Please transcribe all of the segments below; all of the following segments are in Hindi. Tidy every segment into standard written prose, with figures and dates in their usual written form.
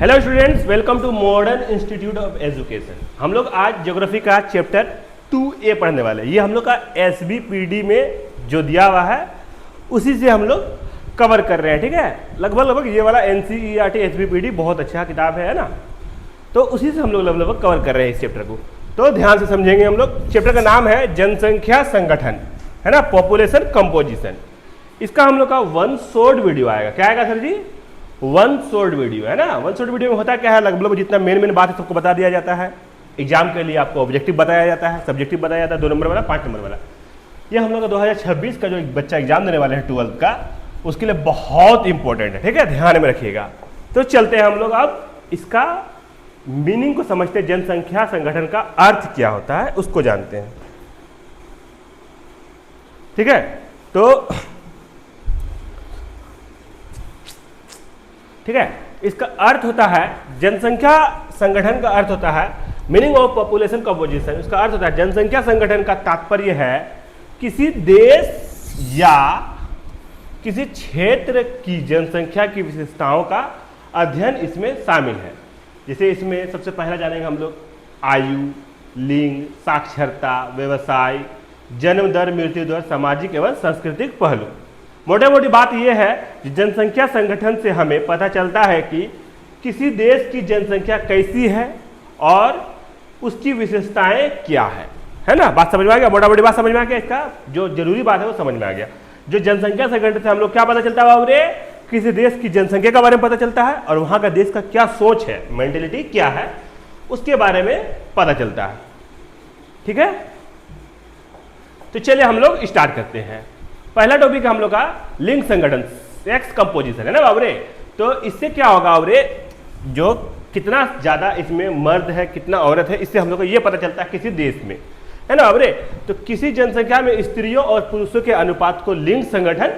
Hello students, welcome to modern institute of education. हम लोग आज ज्योग्राफी का चैप्टर 2A पढ़ने वाले हैं। ये हम लोग का SBPD में जो दिया हुआ है उसी से हम लोग कवर कर रहे हैं, ठीक है। लगभग ये वाला NCERT SBPD बहुत अच्छा किताब है ना, तो उसी से हम लोग लगभग कवर कर रहे हैं इस चैप्टर को। तो ध्यान से समझेंगे हम लोग। चैप्टर का नाम है जनसंख्या संगठन, है ना, पॉपुलेशन कंपोजिशन। इसका हम लोग का वन शॉर्ट वीडियो आएगा। क्या आएगा सर जी? वन शॉर्ट वीडियो, है ना। वन शॉर्ट वीडियो में होता क्या है, लगभग जितना मेन बात है सबको बता दिया जाता है। एग्जाम के लिए आपको ऑब्जेक्टिव बताया जाता है, सब्जेक्टिव बताया जाता है, 2 नंबर वाला, 5 नंबर वाला। ये हम लोग का 2026 का जो बच्चा एग्जाम देने वाले हैं 12th का, उसके लिए बहुत इंपॉर्टेंट है, ठीक है, ध्यान में रखिएगा। तो चलते हैं हम लोग अब इसका मीनिंग को समझते हैं। जनसंख्या संगठन का अर्थ क्या होता है उसको जानते हैं, ठीक है। तो ठीक है, इसका अर्थ होता है, जनसंख्या संगठन का अर्थ होता है मीनिंग ऑफ पॉपुलेशन कंपोजिशन। इसका अर्थ होता है जनसंख्या संगठन का तात्पर्य है किसी देश या किसी क्षेत्र की जनसंख्या की विशेषताओं का अध्ययन इसमें शामिल है। जैसे इसमें सबसे पहला जानेंगे हम लोग आयु, लिंग, साक्षरता, व्यवसाय, जन्म दर, मृत्यु दर, सामाजिक एवं सांस्कृतिक पहलू। मोटी बात यह है कि जनसंख्या संगठन से हमें पता चलता है कि किसी देश की जनसंख्या कैसी है और उसकी विशेषताएं क्या है ना। बात समझ में आ गया? मोटी बात समझ में आ गया। इसका जो जरूरी बात है वो समझ में आ गया। जो जनसंख्या संगठन से हम लोग क्या पता चलता है बाबूरे, किसी देश की जनसंख्या के बारे में पता चलता है और वहां का देश का क्या सोच है, मेंटेलिटी क्या है, उसके बारे में पता चलता है, ठीक है। तो चलिए हम लोग स्टार्ट करते हैं। पहला टॉपिक हम लोग का लिंग संगठन, सेक्स कंपोजिशन, है ना बाबरे। तो इससे क्या होगा बाबरे, जो कितना ज्यादा इसमें मर्द है कितना औरत है, इससे हम लोग को ये पता चलता है किसी देश में, है ना बाबरे। तो किसी जनसंख्या में स्त्रियों और पुरुषों के अनुपात को लिंग संगठन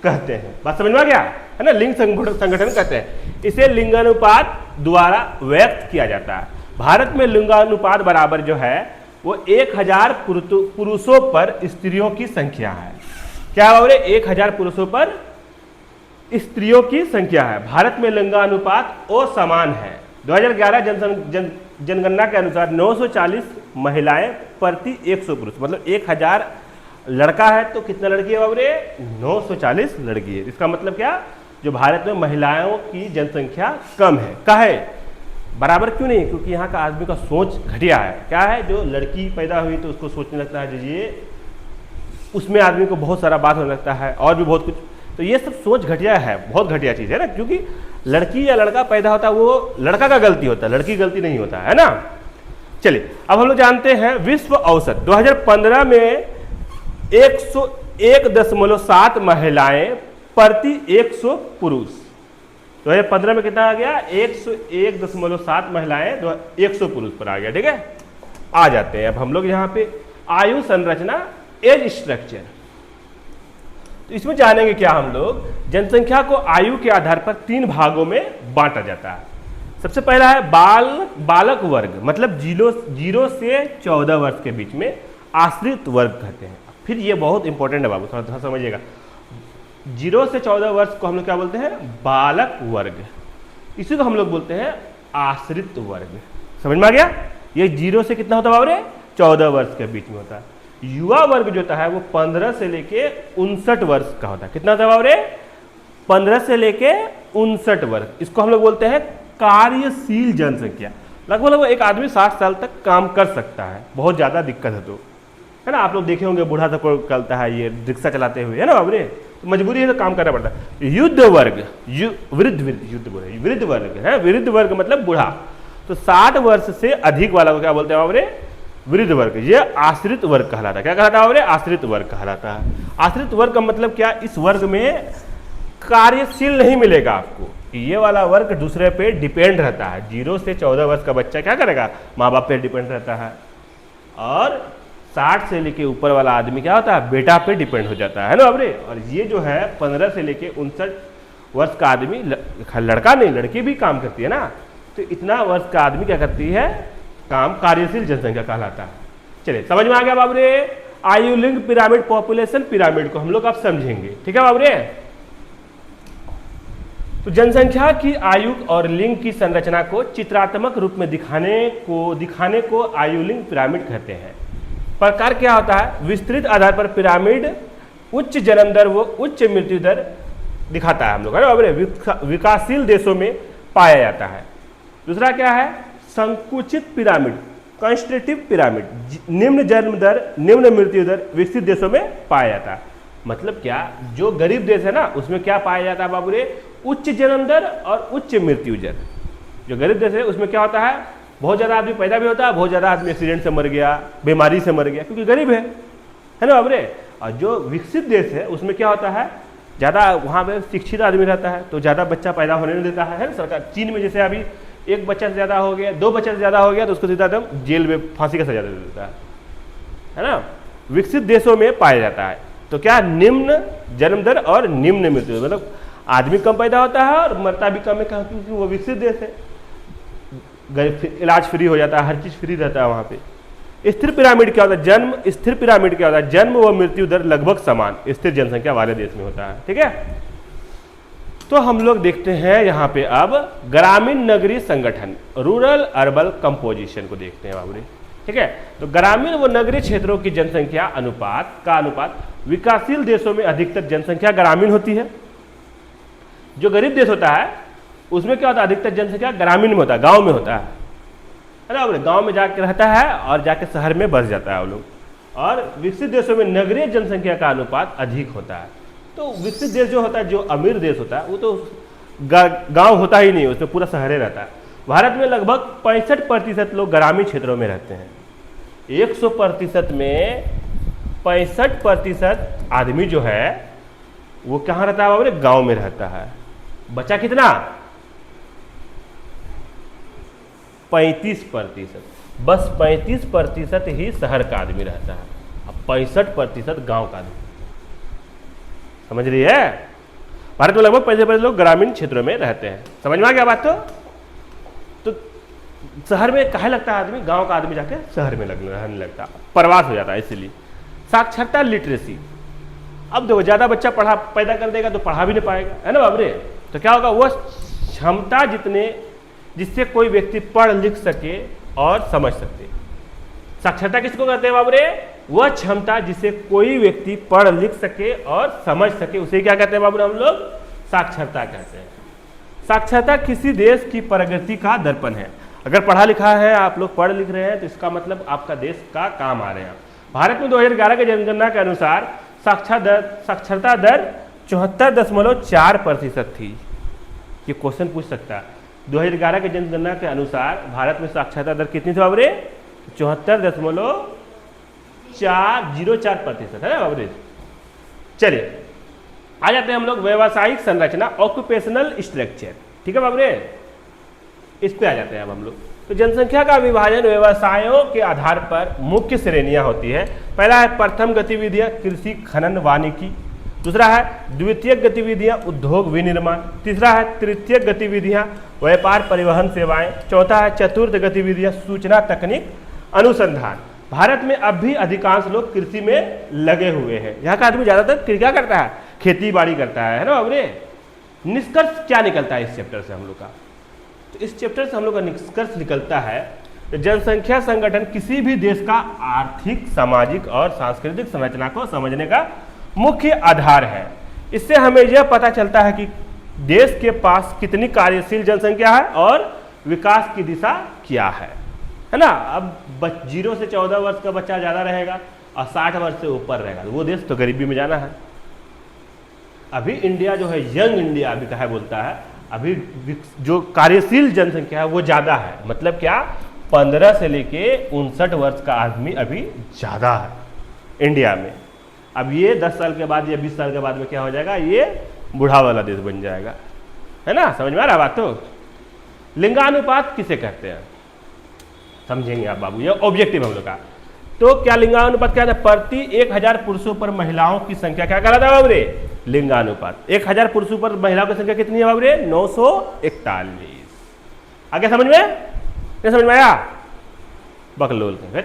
कहते हैं। बात समझ में आ गया, है ना। लिंग संगठन कहते हैं। इसे लिंगानुपात द्वारा व्यक्त किया जाता है। भारत में लिंगानुपात बराबर जो है वो 1000 पुरुषों पर स्त्रियों की संख्या है। क्या बाबरे? 1000 पुरुषों पर स्त्रियों की संख्या है। भारत में लिंगानुपात असमान है। 2011 जनगणना के अनुसार 940 महिलाएं प्रति 100 पुरुष, मतलब 1000 लड़का है तो कितना लड़की है बाबरे? 940 लड़की है। इसका मतलब क्या, जो भारत में महिलाओं की जनसंख्या कम है। काहे? बराबर क्यों नहीं? क्योंकि यहाँ का आदमी का सोच घटिया है। क्या है, जो लड़की पैदा हुई तो उसको सोचने लगता है जो ये, उसमें आदमी को बहुत सारा बात होने लगता है और भी बहुत कुछ। तो ये सब सोच घटिया है, बहुत घटिया चीज़ है ना। क्योंकि लड़की या लड़का पैदा होता है वो लड़का का गलती होता है, लड़की की गलती नहीं होता है ना। चलिए अब हम लोग जानते हैं विश्व औसत 2015 में 101.7 महिलाएं प्रति 100 पुरुष। 2015 में कितना आ गया? 101.7 महिलाएं 100 पुरुष पर आ गया, ठीक है। आ जाते हैं अब हम लोग यहाँ पे आयु संरचना, एज स्ट्रक्चर। तो इसमें जानेंगे क्या हम लोग, जनसंख्या को आयु के आधार पर 3 भागों में बांटा जाता है। सबसे पहला है बालक वर्ग, मतलब 0 से 14 वर्ष के बीच में आश्रित वर्ग कहते हैं। फिर ये बहुत इंपॉर्टेंट है बाबू, थोड़ा समझिएगा। 0 से 14 वर्ष को हम लोग क्या बोलते हैं? बालक वर्ग। इसी को हम लोग बोलते हैं आश्रित वर्ग। समझ में आ गया? ये 0 से कितना होता है बाबू? 14 वर्ष के बीच में होता है। युवा वर्ग जो होता है वो 15 से लेके 59 वर्ष का होता है। कितना होता है बाबू? 15 से लेके 59 वर्ष। इसको हम लोग बोलते हैं कार्यशील जनसंख्या। लगभग एक आदमी 60 साल तक काम कर सकता है, बहुत ज्यादा दिक्कत है तो, है ना। आप लोग देखे होंगे बूढ़ा तक चलता है ये रिक्शा चलाते हुए, है ना बाबू। तो मजबूरी है तो काम करना पड़ता है। युद्ध वर्ग, वृद्ध वर्ग है। वृद्ध वर्ग मतलब बूढ़ा। तो 60 वर्ष से अधिक वाला को क्या बोलते हैं बाबू? वृद्ध वर्ग। ये आश्रित वर्ग कहलाता है। क्या कहलाता है? आश्रित वर्ग कहलाता है। आश्रित वर्ग का मतलब क्या, इस वर्ग में कार्यशील नहीं मिलेगा आपको। ये वाला वर्ग दूसरे पे डिपेंड रहता है। 0 से 14 वर्ष का बच्चा क्या करेगा? माँ बाप पे डिपेंड रहता है। और 60 से लेके ऊपर वाला आदमी क्या होता है? बेटा पे डिपेंड हो जाता है ना बाबरे। और ये जो है 15 से लेके 59 वर्ष का आदमी, लड़का नहीं लड़की भी काम करती है ना। तो इतना वर्ष का आदमी क्या करती है? काम कार्यशील जनसंख्या कहलाता है। चलिए समझ में आ गया बाबरे। आयु, लिंग पिरामिड, पॉपुलेशन पिरामिड को हम लोग अब समझेंगे, ठीक है बाबरे। तो जनसंख्या की आयु और लिंग की संरचना को चित्रात्मक रूप में दिखाने को आयुलिंग पिरामिड कहते हैं। प्रकार क्या होता है? विस्तृत आधार पर पिरामिड उच्च जन्म दर व उच्च मृत्यु दर दिखाता है हम लोग, है ना, विकासशील देशों में पाया जाता है। दूसरा क्या है? संकुचित पिरामिड, कंस्ट्रक्टिव पिरामिड, निम्न जन्म दर निम्न मृत्यु दर विकसित देशों में पाया जाता है। मतलब क्या? जो गरीब देश है ना उसमें क्या पाया जाता है बाबू रे? उच्च जन्म दर और उच्च मृत्यु दर। जो गरीब देश है उसमें क्या होता है? बहुत ज़्यादा आदमी पैदा भी होता है, बहुत ज़्यादा आदमी एक्सीडेंट से मर गया, बीमारी से मर गया, क्योंकि गरीब है ना बाबू रे। और जो विकसित देश है उसमें क्या होता है? ज़्यादा वहाँ पे शिक्षित आदमी रहता है तो ज़्यादा बच्चा पैदा होने नहीं देता है ना सरकार। चीन में जैसे अभी एक बच्चा से ज़्यादा हो गया, दो बच्चा से ज़्यादा हो गया तो उसको सीधा एकदम जेल में फांसी का सजा दे देता है ना। विकसित देशों में पाया जाता है। तो क्या? निम्न जन्म दर और निम्न मृत्यु, मतलब आदमी कम पैदा होता है और मरता भी कम है, क्योंकि वो विकसित देश है। इलाज फ्री हो जाता है, हर चीज़ फ्री रहता है वहाँ पे। स्थिर पिरामिड क्या होता है? जन्म स्थिर पिरामिड क्या होता है? जन्म व मृत्यु दर लगभग समान स्थिर जनसंख्या वाले देश में होता है। ठीक है, तो हम लोग देखते हैं यहाँ पे अब ग्रामीण नगरीय संगठन, रूरल अर्बन कंपोजिशन को देखते हैं बाबू। ठीक है, तो ग्रामीण व नगरीय क्षेत्रों की जनसंख्या अनुपात विकासशील देशों में अधिकतर जनसंख्या ग्रामीण होती है। जो गरीब देश होता है उसमें क्या होता है? अधिकतर जनसंख्या ग्रामीण में होता है, गांव में होता है ना। गांव में जाके रहता है और जाके शहर में बस जाता है वो लोग। और विकसित देशों में नगरीय जनसंख्या का अनुपात अधिक होता है। तो विकसित देश जो होता है, जो अमीर देश होता है, वो तो गांव होता ही नहीं, उसमें पूरा शहर रहता है। भारत में लगभग 65% लोग ग्रामीण क्षेत्रों में रहते हैं। 100% में 65% आदमी जो है वो कहाँ रहता है बाबू? गांव में रहता है। बचा कितना? 35%। बस 35% ही शहर का आदमी रहता है, अब 65% गांव का आदमी। समझ रही है? भारत में लगभग 65% लोग ग्रामीण क्षेत्रों में रहते हैं। समझ में आ गया बात? तो शहर में काहे लगता है आदमी? गांव का आदमी जाके शहर में रहने लगता, प्रवास हो जाता है। इसलिए साक्षरता लिटरेसी, अब देखो ज़्यादा बच्चा पैदा कर देगा तो पढ़ा भी नहीं पाएगा, है ना बाबरे। तो क्या होगा? वो क्षमता जिससे कोई व्यक्ति पढ़ लिख सके और समझ सके। साक्षरता किसको कहते हैं बाबरे? वह क्षमता जिसे कोई व्यक्ति पढ़ लिख सके और समझ सके, उसे क्या कहते हैं बाबू? हम लोग साक्षरता कहते हैं। साक्षरता किसी देश की प्रगति का दर्पण है। अगर पढ़ा लिखा है, आप लोग पढ़ लिख रहे हैं, तो इसका मतलब आपका देश का काम आ रहे हैं। भारत में 2011 के जनगणना के अनुसार साक्षरता दर 74.4% थी। ये क्वेश्चन पूछ सकता है। 2011 के जनगणना के अनुसार भारत में साक्षरता दर कितनी थी बाबरे? 74.404% है ना बाबरे। चलिए आ जाते हैं हम लोग व्यवसायिक संरचना, ऑक्यूपेशनल स्ट्रक्चर। ठीक है बाबरे, इस पे आ जाते हैं अब हम लोग। तो जनसंख्या का विभाजन व्यवसायों के आधार पर मुख्य श्रेणियां होती है। पहला है प्रथम गतिविधियां कृषि खनन वानिकी, दूसरा है द्वितीयक गतिविधियां उद्योग विनिर्माण, तीसरा है तृतीयक गतिविधियां व्यापार परिवहन सेवाएं, चौथा है चतुर्थ गतिविधियां सूचना तकनीक अनुसंधान। भारत में अब भी अधिकांश लोग कृषि में लगे हुए हैं। यहाँ का आदमी ज्यादातर क्या करता है? खेती बाड़ी करता है ना बाबरे। निष्कर्ष क्या निकलता है इस चैप्टर से हम लोग का? तो इस चैप्टर से हम लोग का निष्कर्ष निकलता है जनसंख्या संगठन किसी भी देश का आर्थिक, सामाजिक और सांस्कृतिक संरचना को समझने का मुख्य आधार है। इससे हमें यह पता चलता है कि देश के पास कितनी कार्यशील जनसंख्या है और विकास की दिशा क्या है ना। अब 0 से 14 वर्ष का बच्चा ज़्यादा रहेगा और 60 वर्ष से ऊपर रहेगा, वो देश तो गरीबी में जाना है। अभी इंडिया जो है यंग इंडिया अभी कहा बोलता है, अभी जो कार्यशील जनसंख्या है वो ज़्यादा है। मतलब क्या? 15 से लेके 59 वर्ष का आदमी अभी ज़्यादा है इंडिया में। अब ये 10 साल के बाद या 20 साल के बाद में क्या हो जाएगा? ये बूढ़ा वाला देश बन जाएगा, है ना। समझ में आ रहा बात? तो लिंगानुपात किसे कहते हैं समझेंगे आप बाबू, ये ऑब्जेक्टिव हम लोग का। तो क्या लिंगानुपात क्या है? प्रति 1000 पुरुषों पर महिलाओं की संख्या क्या कहलाता है बाबूरे? लिंगानुपात। 1000 पुरुषों पर महिलाओं की संख्या कितनी है बाबूरे? 941। आगे समझ में? नहीं समझ में आया? बकलोल के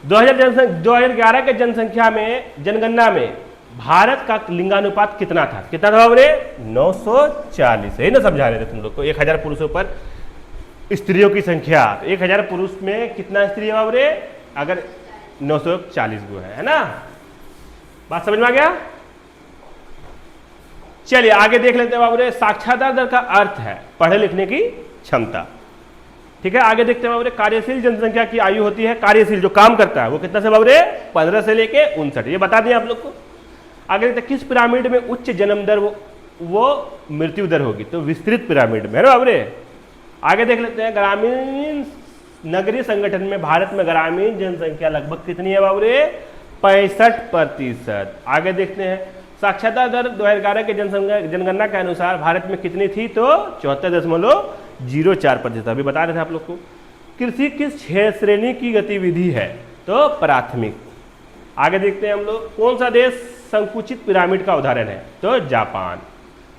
2011 के जनसंख्या में जनगणना में भारत का लिंगानुपात कितना था? कितना था बाबरे? 940। यही ना समझा रहे थे तुम लोग को। 1000 पुरुषों पर स्त्रियों की संख्या, तो 1000 पुरुष में कितना स्त्री है बाबरे? अगर 940 गो है ना। बात समझ में आ गया? चलिए आगे देख लेते हैं बाबरे। साक्षरता दर का अर्थ है पढ़ने लिखने की क्षमता। ठीक है, आगे देखते हैं बाबरे। कार्यशील जनसंख्या की आयु होती है, कार्यशील जो काम करता है वो कितना से बाबरे? 15 से लेके 59। ये बता दें आप लोग को। आगे देखते हैं किस पिरामिड में उच्च जन्म दर वो मृत्यु दर होगी? तो विस्तृत पिरामिड में है ना बाबरे। आगे देख लेते हैं ग्रामीण नगरीय संगठन में भारत में ग्रामीण जनसंख्या लगभग कितनी है बाबरे? 65%। आगे देखते हैं साक्षरता दर 2011 के जनगणना के अनुसार भारत में कितनी थी? तो 74.04%। अभी बता रहे थे आप लोग को। कृषि किस श्रेणी की गतिविधि है? तो प्राथमिक। आगे देखते हैं हम लोग कौन सा देश संकुचित पिरामिड का उदाहरण है? तो जापान।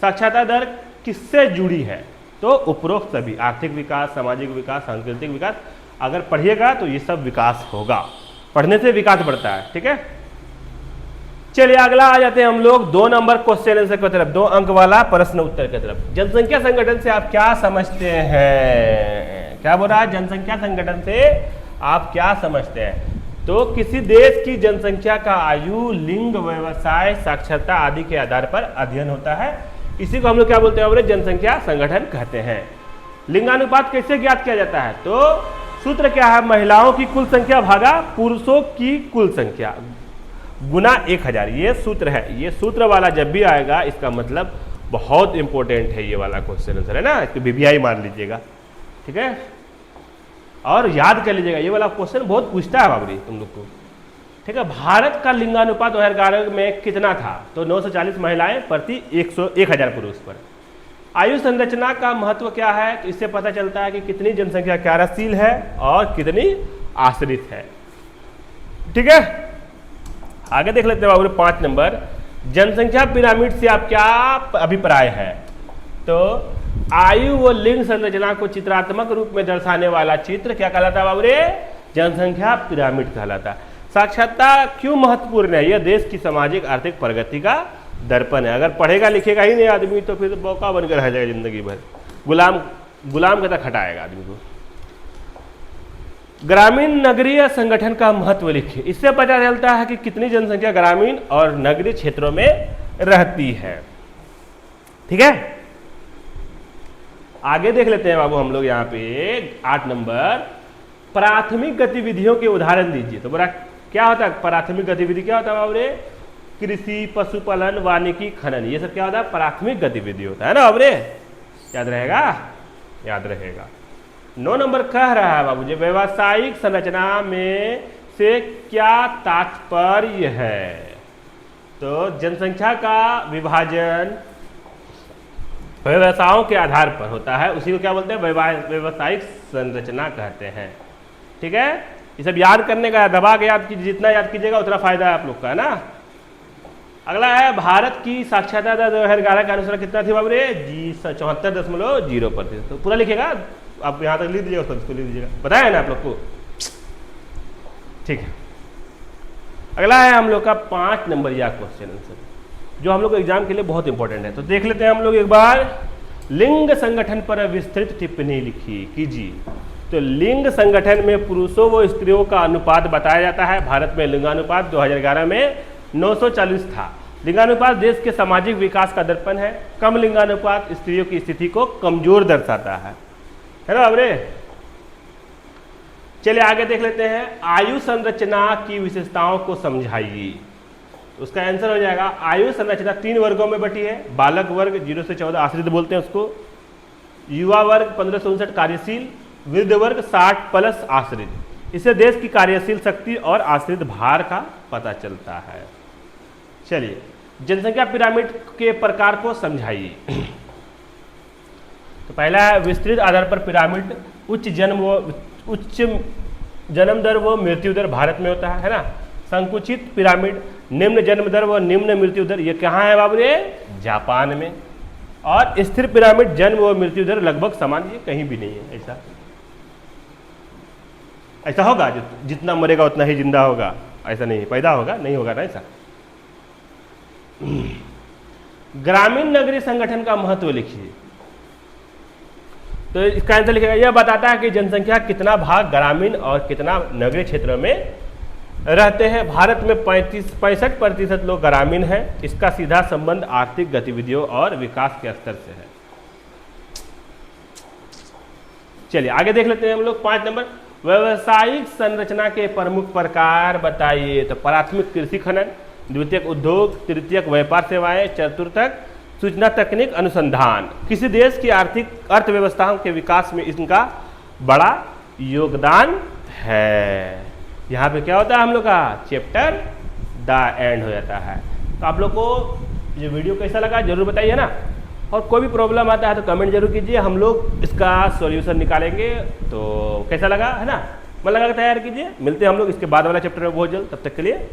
साक्षरता दर किससे जुड़ी है? तो उपरोक्त सभी, आर्थिक विकास, सामाजिक विकास, सांस्कृतिक विकास। अगर पढ़िएगा तो ये सब विकास होगा, पढ़ने से विकास बढ़ता है। ठीक है, चलिए अगला आ जाते हैं हम लोग 2 नंबर क्वेश्चन आंसर की तरफ, 2 अंक वाला प्रश्न उत्तर की तरफ। जनसंख्या संगठन से आप क्या समझते हैं? क्या बोल रहा है? जनसंख्या संगठन से आप क्या समझते हैं? तो किसी देश की जनसंख्या का आयु, लिंग, व्यवसाय, साक्षरता आदि के आधार पर अध्ययन होता है। इसी को हम लोग क्या बोलते हैं? जनसंख्या संगठन कहते हैं। लिंगानुपात कैसे ज्ञात किया जाता है? तो सूत्र क्या है? महिलाओं की कुल संख्या भागा पुरुषों की कुल संख्या गुना 1000। ये सूत्र है। ये सूत्र वाला जब भी आएगा इसका मतलब बहुत इंपॉर्टेंट है ये वाला क्वेश्चन आंसर, है ना। इसको बीबीआई मान लीजिएगा। ठीक है, और याद कर लीजिएगा ये वाला क्वेश्चन बहुत पूछता है बाबरी तुम लोग को। ठीक है, भारत का लिंगानुपात 2011 में कितना था? तो 940 महिलाएं प्रति 1000 पुरुष पर। आयु संरचना का महत्व क्या है? तो इससे पता चलता है कि कितनी जनसंख्या कार्यशील है और कितनी आश्रित है। ठीक है, आगे देख लेते हैं बाबू 5 नंबर। जनसंख्या पिरामिड से आप क्या अभिप्राय है? तो आयु व लिंग संरचना को चित्रात्मक रूप में दर्शाने वाला चित्र क्या कहलाता है बाबूरे? जनसंख्या पिरामिड कहलाता है। साक्षरता क्यों महत्वपूर्ण है? यह देश की सामाजिक आर्थिक प्रगति का दर्पण है। अगर पढ़ेगा लिखेगा ही नहीं आदमी तो फिर मौका बनकर रह जाएगा जिंदगी भर, गुलाम के तक खटाएगा आदमी को। ग्रामीण नगरीय संगठन का महत्व लिखिए। इससे पता चलता है कि कितनी जनसंख्या ग्रामीण और नगरीय क्षेत्रों में रहती है। ठीक है, आगे देख लेते हैं बाबू हम लोग यहाँ पे 8 नंबर। प्राथमिक गतिविधियों के उदाहरण दीजिए। तो बड़ा क्या होता है प्राथमिक गतिविधि? क्या होता है बाबू रे? कृषि, पशुपालन, वानिकी, खनन, ये सब क्या होता है? प्राथमिक गतिविधि होता है ना बाबू रे। याद रहेगा? याद रहेगा। 9 नंबर कह रहा है बाबू जी व्यवसायिक संरचना में से क्या तात्पर्य है? तो जनसंख्या का विभाजन व्यवसायों के आधार पर होता है, उसी को क्या बोलते हैं? व्यवसायिक संरचना कहते हैं। ठीक है, ये सब याद करने का, दबा के याद कीजिए, जितना याद कीजिएगा उतना फायदा है आप लोग का, है ना। अगला है भारत की साक्षरता दर 2011 के अनुसार कितना थी बाबू रे? 74.0%। तो पूरा लिखेगा आप, यहाँ तक लिख दीजिएगा, उसको लिख दीजिएगा, बताया ना आप लोग को। ठीक है, अगला है हम लोग का 5 नंबर या क्वेश्चन आंसर जो हम लोग एग्जाम के लिए बहुत इंपॉर्टेंट है। तो देख लेते हैं हम लोग एक बार। लिंग संगठन पर विस्तृत टिप्पणी लिखी कीजिए। तो लिंग संगठन में पुरुषों व स्त्रियों का अनुपात बताया जाता है। भारत में लिंगानुपात 2011 में 940 था। लिंगानुपात देश के सामाजिक विकास का दर्पण है। कम लिंगानुपात स्त्रियों की स्थिति को कमजोर दर्शाता है ना बाबरे। चलिए आगे देख लेते हैं। आयु संरचना की विशेषताओं को समझाइए। उसका आंसर हो जाएगा आयु संरचना 3 वर्गों में बटी है। बालक वर्ग 0 से 14 आश्रित बोलते हैं उसको, युवा वर्ग 15 से 59 कार्यशील, वृद्ध वर्ग 60 प्लस आश्रित। इससे देश की कार्यशील शक्ति और आश्रित भार का पता चलता है। चलिए जनसंख्या पिरामिड के प्रकार को समझाइए। तो पहला है विस्तृत आधार पर पिरामिड। उच्च जन्म दर व मृत्यु दर भारत में होता है ना। संकुचित पिरामिड निम्न जन्म दर व निम्न मृत्यु दर, ये कहाँ है बाबू रे? जापान में। और स्थिर पिरामिड जन्म व मृत्यु दर लगभग समान, ये कहीं भी नहीं है। ऐसा होगा जितना मरेगा उतना ही जिंदा होगा, ऐसा नहीं पैदा होगा, नहीं होगा ना ऐसा। ग्रामीण नगरीय संगठन का महत्व लिखिए। तो इसका आंसर लिखेगा, यह बताता है कि जनसंख्या कितना भाग ग्रामीण और कितना नगरीय क्षेत्रों में रहते हैं। भारत में 65% लोग ग्रामीण हैं। इसका सीधा संबंध आर्थिक गतिविधियों और विकास के स्तर से है। चलिए आगे देख लेते हैं हम लोग 5 नंबर, व्यवसायिक संरचना के प्रमुख प्रकार बताइए। तो प्राथमिक कृषि खनन, द्वितीयक उद्योग, तृतीयक व्यापार सेवाएं, चतुर्थक सूचना तकनीक अनुसंधान। किसी देश की आर्थिक अर्थव्यवस्थाओं के विकास में इनका बड़ा योगदान है। यहाँ पे क्या होता है हम लोग का चैप्टर द एंड हो जाता है। तो आप लोग को ये वीडियो कैसा लगा जरूर बताइए ना, और कोई भी प्रॉब्लम आता है तो कमेंट जरूर कीजिए, हम लोग इसका सॉल्यूशन निकालेंगे। तो कैसा लगा है ना, मन लगा तैयार कीजिए। मिलते हैं हम लोग इसके बाद वाला चैप्टर में बहुत जल्द, तब तक के लिए